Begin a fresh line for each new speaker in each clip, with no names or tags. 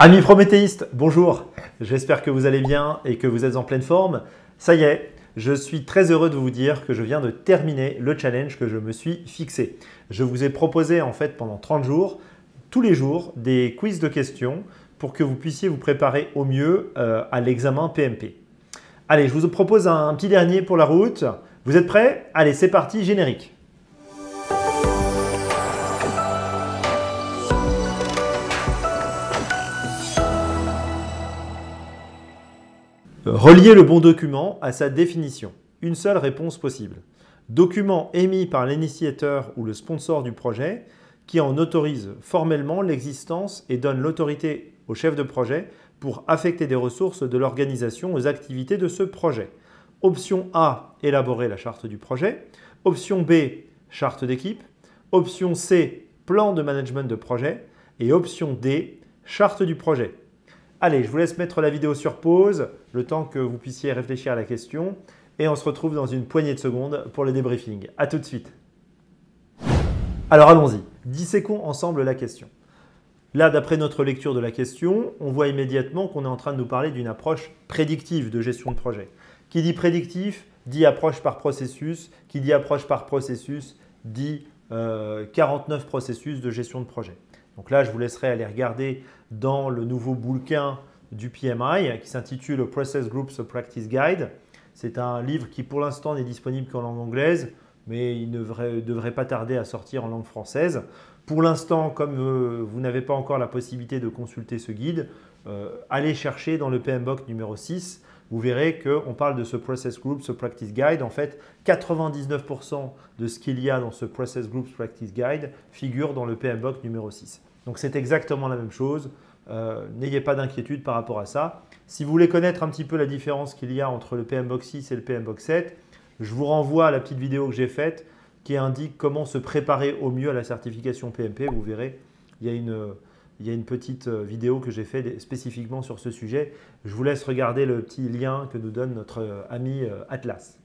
Amis prométhéistes, bonjour. J'espère que vous allez bien et que vous êtes en pleine forme. Ça y est, je suis très heureux de vous dire que je viens de terminer le challenge que je me suis fixé. Je vous ai proposé en fait pendant 30 jours, tous les jours, des quiz de questions pour que vous puissiez vous préparer au mieux à l'examen PMP. Allez, je vous propose un petit dernier pour la route. Vous êtes prêts? Allez, c'est parti, générique. Relier le bon document à sa définition. Une seule réponse possible. Document émis par l'initiateur ou le sponsor du projet qui en autorise formellement l'existence et donne l'autorité au chef de projet pour affecter des ressources de l'organisation aux activités de ce projet. Option A, élaborer la charte du projet. Option B, charte d'équipe. Option C, plan de management de projet. Et option D, charte du projet. Allez, je vous laisse mettre la vidéo sur pause, le temps que vous puissiez réfléchir à la question. Et on se retrouve dans une poignée de secondes pour le débriefing. À tout de suite. Alors allons-y, disséquons ensemble la question. Là, d'après notre lecture de la question, on voit immédiatement qu'on est en train de nous parler d'une approche prédictive de gestion de projet. Qui dit prédictif, dit approche par processus. Qui dit approche par processus, dit 49 processus de gestion de projet. Donc là, je vous laisserai aller regarder dans le nouveau bouquin du PMI qui s'intitule Process Groups Practice Guide. C'est un livre qui pour l'instant n'est disponible qu'en langue anglaise, mais il ne devrait pas tarder à sortir en langue française. Pour l'instant, comme vous n'avez pas encore la possibilité de consulter ce guide, allez chercher dans le PMBOK numéro 6. Vous verrez qu'on parle de ce Process Groups Practice Guide. En fait, 99% de ce qu'il y a dans ce Process Groups Practice Guide figure dans le PMBOK numéro 6. Donc c'est exactement la même chose. N'ayez pas d'inquiétude par rapport à ça. Si vous voulez connaître un petit peu la différence qu'il y a entre le PMBOK 6 et le PMBOK 7, je vous renvoie à la petite vidéo que j'ai faite qui indique comment se préparer au mieux à la certification PMP. Vous verrez, il y a une petite vidéo que j'ai faite spécifiquement sur ce sujet. Je vous laisse regarder le petit lien que nous donne notre ami Atlas.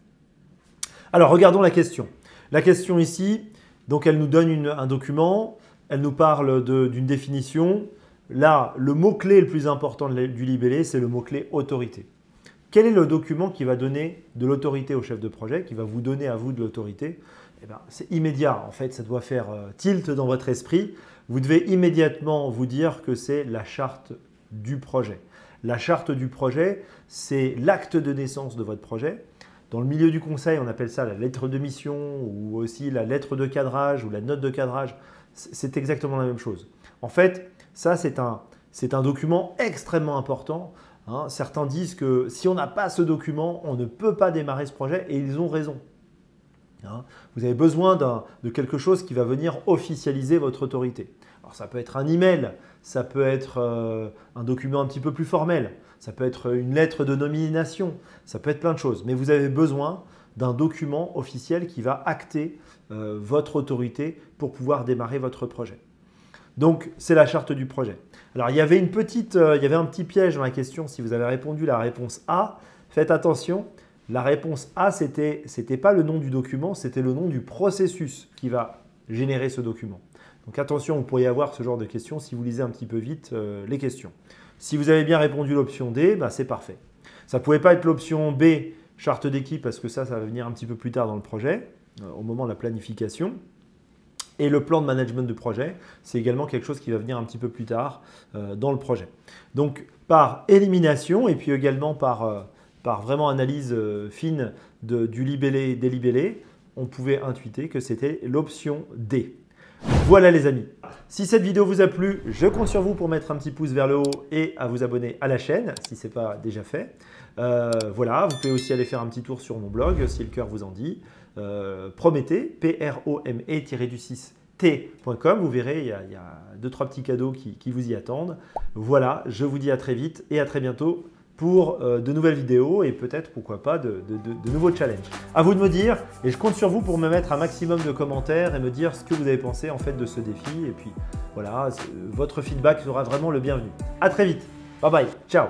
Alors, regardons la question. La question ici, donc elle nous donne un document, elle nous parle d'une définition. Là, le mot-clé le plus important du libellé, c'est le mot-clé autorité. Quel est le document qui va donner de l'autorité au chef de projet, qui va vous donner à vous de l'autorité? Eh bien, c'est immédiat. En fait, ça doit faire tilt dans votre esprit. Vous devez immédiatement vous dire que c'est la charte du projet. La charte du projet, c'est l'acte de naissance de votre projet. Dans le milieu du conseil, on appelle ça la lettre de mission ou aussi la lettre de cadrage ou la note de cadrage. C'est exactement la même chose. En fait, ça, c'est un document extrêmement important. Hein. Certains disent que si on n'a pas ce document, on ne peut pas démarrer ce projet et ils ont raison. Hein. Vous avez besoin de quelque chose qui va venir officialiser votre autorité. Alors, ça peut être un email, ça peut être un document un petit peu plus formel, ça peut être une lettre de nomination, ça peut être plein de choses. Mais vous avez besoin d'un document officiel qui va acter votre autorité pour pouvoir démarrer votre projet. Donc, c'est la charte du projet. Alors, il y avait un petit piège dans la question. Si vous avez répondu la réponse A, faites attention. La réponse A, c'était pas le nom du document, c'était le nom du processus qui va générer ce document. Donc, attention, vous pourriez avoir ce genre de questions si vous lisez un petit peu vite les questions. Si vous avez bien répondu l'option D, bah, c'est parfait. Ça ne pouvait pas être l'option B, charte d'équipe, parce que ça va venir un petit peu plus tard dans le projet, au moment de la planification. Et le plan de management de projet, c'est également quelque chose qui va venir un petit peu plus tard dans le projet. Donc, par élimination et puis également par vraiment analyse fine du libellé, des libellés, on pouvait intuiter que c'était l'option D. Voilà les amis. Si cette vidéo vous a plu, je compte sur vous pour mettre un petit pouce vers le haut et à vous abonner à la chaîne si ce n'est pas déjà fait. Voilà, vous pouvez aussi aller faire un petit tour sur mon blog si le cœur vous en dit. Prométhée, prome-t.com. Vous verrez, il y a 2-3 petits cadeaux qui vous y attendent. Voilà, je vous dis à très vite et à très bientôt pour de nouvelles vidéos et peut-être, pourquoi pas, de nouveaux challenges. À vous de me dire et je compte sur vous pour me mettre un maximum de commentaires et me dire ce que vous avez pensé en fait de ce défi. Et puis voilà, votre feedback sera vraiment le bienvenu. À très vite. Bye bye. Ciao.